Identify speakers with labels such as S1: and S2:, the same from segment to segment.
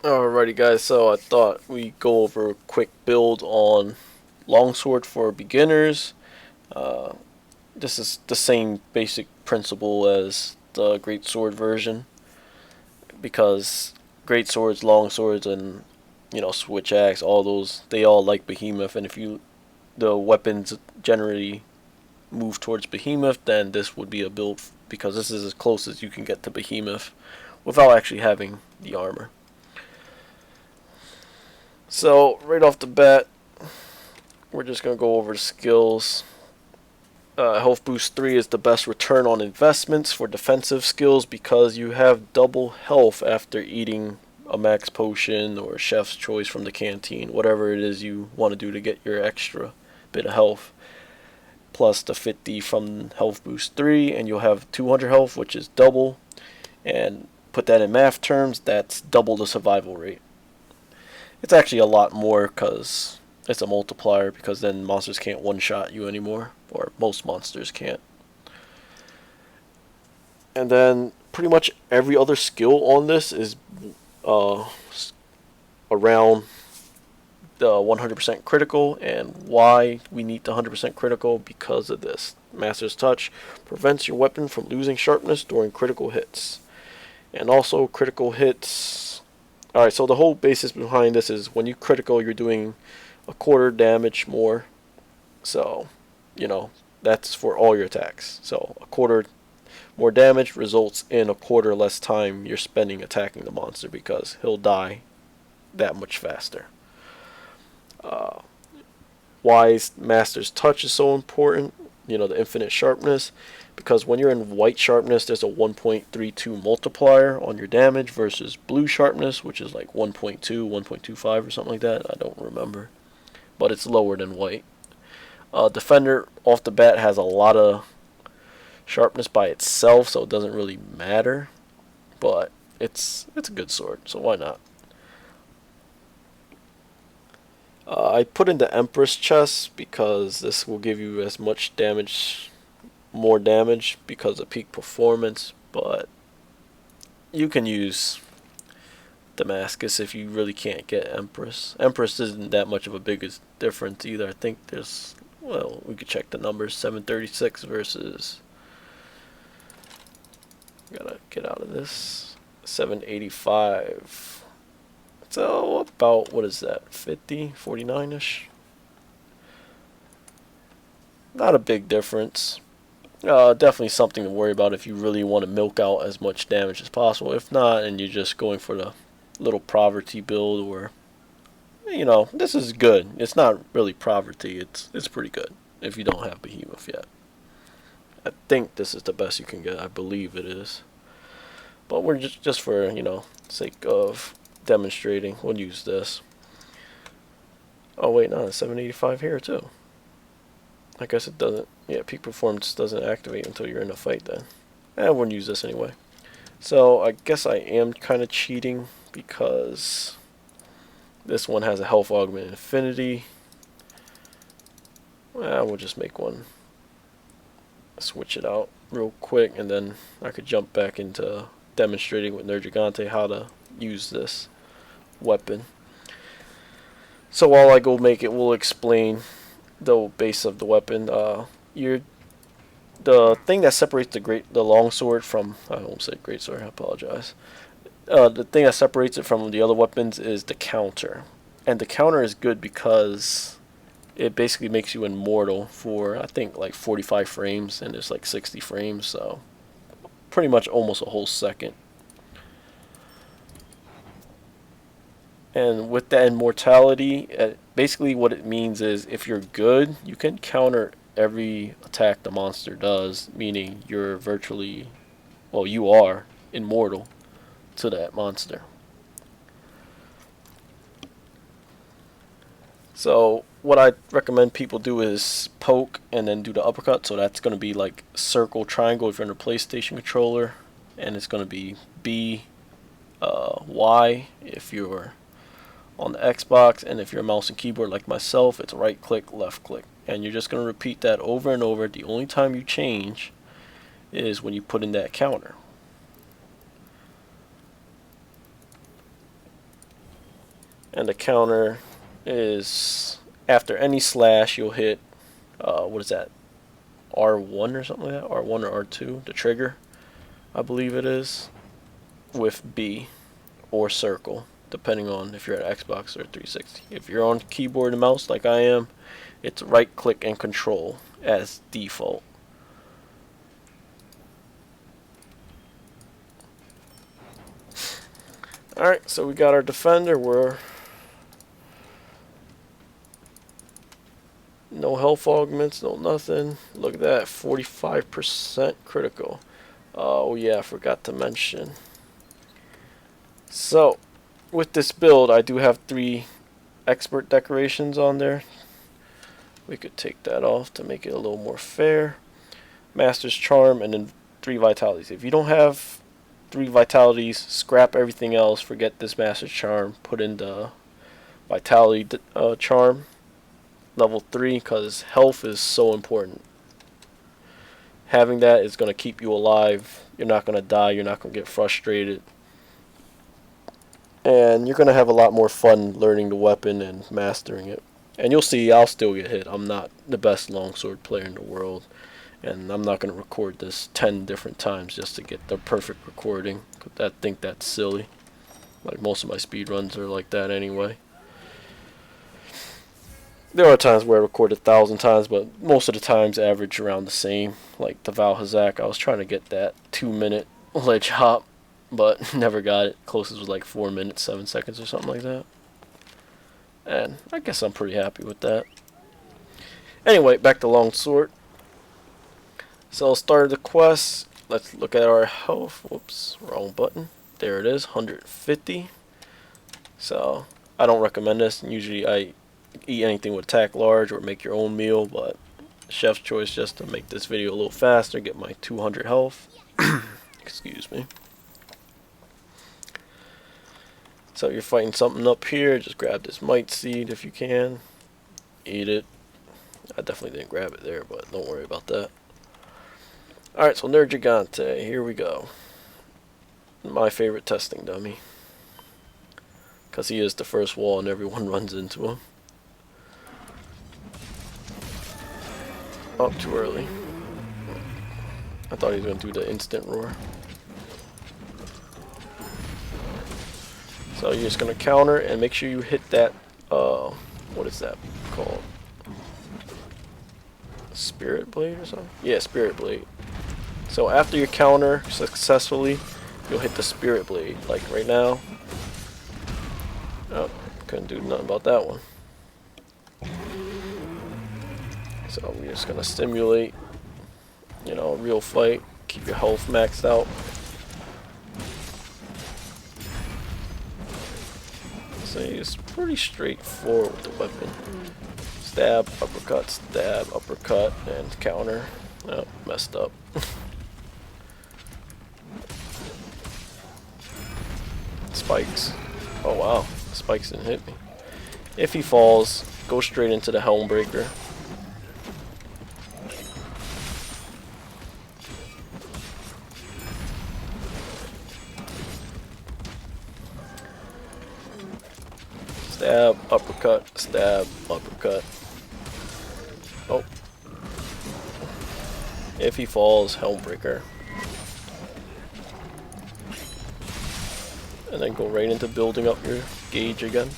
S1: Alrighty guys, so I thought we'd go over a quick build on Longsword for beginners. Uh, this is the same basic principle as the Great Sword version because Great Swords, Long Swords, and Switch Axe, all those, they all like Behemoth, and if the weapons generally move towards Behemoth, then this would be a build because this is as close as you can get to Behemoth without actually having the armor. So right off the bat, we're just going to go over the skills. Health Boost 3 is the best return on investments for defensive skills because you have double health after eating a max potion or chef's choice from the canteen, whatever it is you want to do to get your extra bit of health. Plus the 50 from Health Boost 3, and you'll have 200 health, which is double. And put that in math terms, that's double the survival rate. It's actually a lot more because it's a multiplier, because then monsters can't one-shot you anymore, or most monsters can't. And then pretty much every other skill on this is uh, around the 100% critical, and why we need the 100% critical because of this. Master's Touch prevents your weapon from losing sharpness during critical hits. And also critical hits. Alright, so the whole basis behind this is when you critical, you're doing a quarter damage more. So, that's for all your attacks. So a quarter more damage results in a quarter less time you're spending attacking the monster because he'll die that much faster. Uh, why Master's Touch is so important, the infinite sharpness, because when you're in white sharpness, there's a 1.32 multiplier on your damage versus blue sharpness, which is like 1.2, 1.25 or something like that. I don't remember, but it's lower than white. Defender off the bat has a lot of sharpness by itself, so it doesn't really matter, but it's a good sword, so why not? I put in the Empress chest because this will give you as much damage, more damage because of peak performance, but you can use Damascus if you really can't get Empress. Empress isn't that much of a big difference either. I think there's, well, we could check the numbers, 736 versus, gotta get out of this, 785. So about, what is that, 50, 49-ish? Not a big difference. Definitely something to worry about if you really want to milk out as much damage as possible. If not, and you're just going for the little poverty build, or this is good. It's not really poverty. It's pretty good if you don't have Behemoth yet. I think this is the best you can get. I believe it is. But we're just for sake of demonstrating, we'll use this. Oh wait, no, 785 here too. I guess it doesn't. Yeah, peak performance doesn't activate until you're in a fight then. I wouldn't use this anyway. So I guess I am kind of cheating because this one has a health augment infinity. We'll just make one. Switch it out real quick, and then I could jump back into demonstrating with Nergi how to use this weapon. So while I go make it, we'll explain the base of the weapon. The thing that separates the longsword from, I won't say great sword, I apologize. The thing that separates it from the other weapons is the counter, and the counter is good because it basically makes you immortal for, I think, like 45 frames, and it's like 60 frames, so pretty much almost a whole second. And with that immortality, basically what it means is if you're good, you can counter every attack the monster does, meaning you're virtually, well, you are immortal to that monster. So what I recommend people do is poke and then do the uppercut. So that's going to be like circle, triangle if you're on a PlayStation controller, and it's going to be B, Y if you're on the Xbox, and if you're a mouse and keyboard like myself, it's right click, left click, and you're just going to repeat that over and over. The only time you change is when you put in that counter. And the counter is after any slash you'll hit what is that, R1 or something like that, R1 or R2, the trigger, I believe it is, with B or circle, depending on if you're at Xbox or 360. If you're on keyboard and mouse like I am, it's right click and control as default. Alright, so we got our defender. We're no health augments, no nothing. Look at that, 45% critical. Oh yeah, I forgot to mention. So, with this build, I do have 3 expert decorations on there. We could take that off to make it a little more fair. Master's Charm, and then 3 vitalities. If you don't have 3 vitalities, scrap everything else, forget this Master's Charm, put in the vitality charm, level 3, because health is so important. Having that is going to keep you alive. You're not going to die, you're not going to get frustrated. And you're going to have a lot more fun learning the weapon and mastering it. And you'll see, I'll still get hit. I'm not the best longsword player in the world. And I'm not going to record this 10 different times just to get the perfect recording. I think that's silly. Like most of my speedruns are like that anyway. There are times where I record 1,000 times, but most of the times average around the same. Like the Valhazak, I was trying to get that 2-minute ledge hop, but never got it. Closest was like 4 minutes, 7 seconds or something like that. And I guess I'm pretty happy with that. Anyway, back to Longsword. So started the quest. Let's look at our health. Whoops, wrong button. There it is, 150. So I don't recommend this. Usually I eat anything with attack large or make your own meal, but chef's choice just to make this video a little faster, get my 200 health. Excuse me. So you're fighting something up here, just grab this might seed if you can. Eat it. I definitely didn't grab it there, but don't worry about that. Alright, so Nergi, here we go. My favorite testing dummy. Because he is the first wall and everyone runs into him. Oh, too early. I thought he was going to do the instant roar. So you're just going to counter and make sure you hit that, what is that called? Spirit Blade or something? Yeah, Spirit Blade. So after you counter successfully, you'll hit the Spirit Blade. Like right now. Oh, couldn't do nothing about that one. So we're just going to simulate, you know, a real fight. Keep your health maxed out. So it's pretty straightforward with the weapon. Stab, uppercut, and counter. Oh, messed up. Spikes. Oh wow, spikes didn't hit me. If he falls, go straight into the Helm Breaker. Stab, uppercut. Oh. If he falls, Helm Breaker. And then go right into building up your gauge again.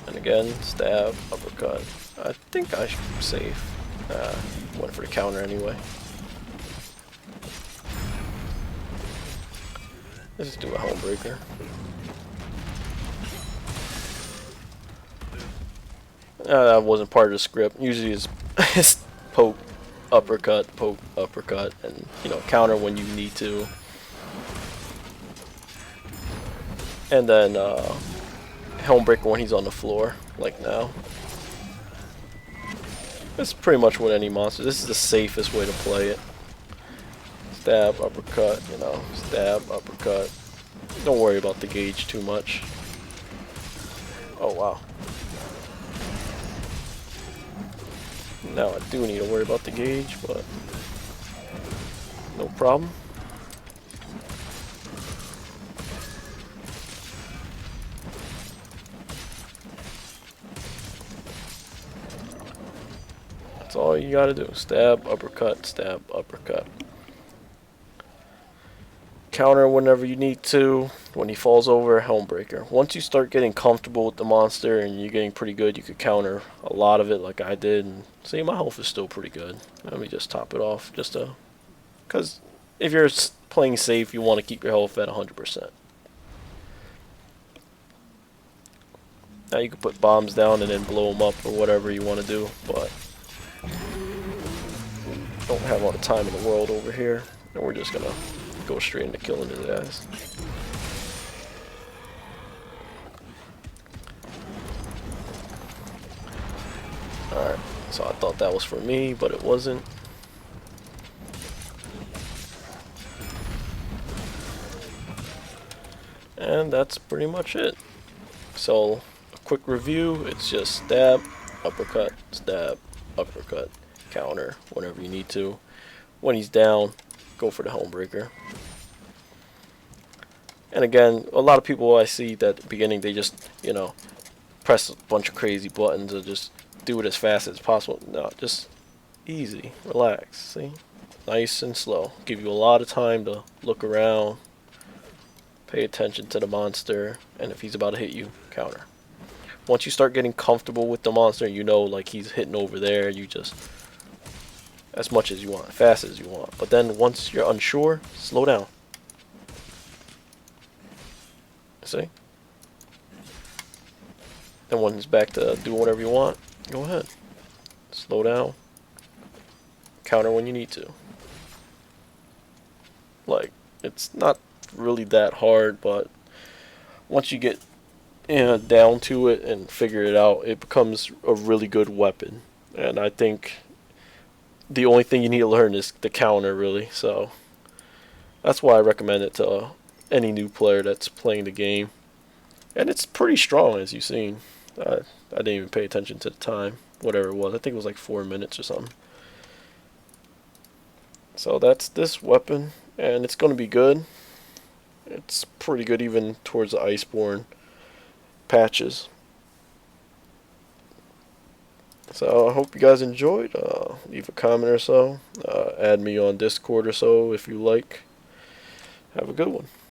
S1: And again, stab, uppercut. I think I should be safe. Went for the counter anyway. Let's just do a Helm Breaker. That wasn't part of the script. Usually it's poke, uppercut, and you know, counter when you need to. And then Helm Breaker when he's on the floor, like now. That's pretty much what any monster. This is the safest way to play it. Stab, uppercut, you know, stab, uppercut. Don't worry about the gauge too much. Oh wow. Now I do need to worry about the gauge, but no problem. all you gotta do. Stab, uppercut, stab, uppercut. Counter whenever you need to. When he falls over, Helmbreaker. Once you start getting comfortable with the monster and you're getting pretty good, you could counter a lot of it like I did. And see, my health is still pretty good. Let me just top it off, just to, because if you're playing safe, you want to keep your health at 100%. Now you can put bombs down and then blow them up or whatever you want to do, but don't have all the time in the world over here, and we're just gonna go straight into killing his ass. Alright, so I thought that was for me, but it wasn't. And that's pretty much it. So, a quick review, it's just stab, uppercut, counter, whenever you need to. When he's down, go for the Helmbreaker. And again, a lot of people I see that at the beginning, they just, you know, press a bunch of crazy buttons or just do it as fast as possible. No, just easy, relax, see? Nice and slow. Give you a lot of time to look around, pay attention to the monster, and if he's about to hit you, counter. Once you start getting comfortable with the monster, you know, like he's hitting over there, you just, as much as you want, fast as you want. But then once you're unsure, slow down. See? Then when it's back to do whatever you want, go ahead. Slow down. Counter when you need to. Like, it's not really that hard, but once you get down to it and figure it out, it becomes a really good weapon. And I think the only thing you need to learn is the counter, really. So that's why I recommend it to any new player that's playing the game. And it's pretty strong, as you've seen. I didn't even pay attention to the time, whatever it was. I think it was like 4 minutes or something. So that's this weapon, and it's going to be good. It's pretty good even towards the Iceborne patches. So I hope you guys enjoyed. Leave a comment or so. Add me on Discord or so if you like. Have a good one.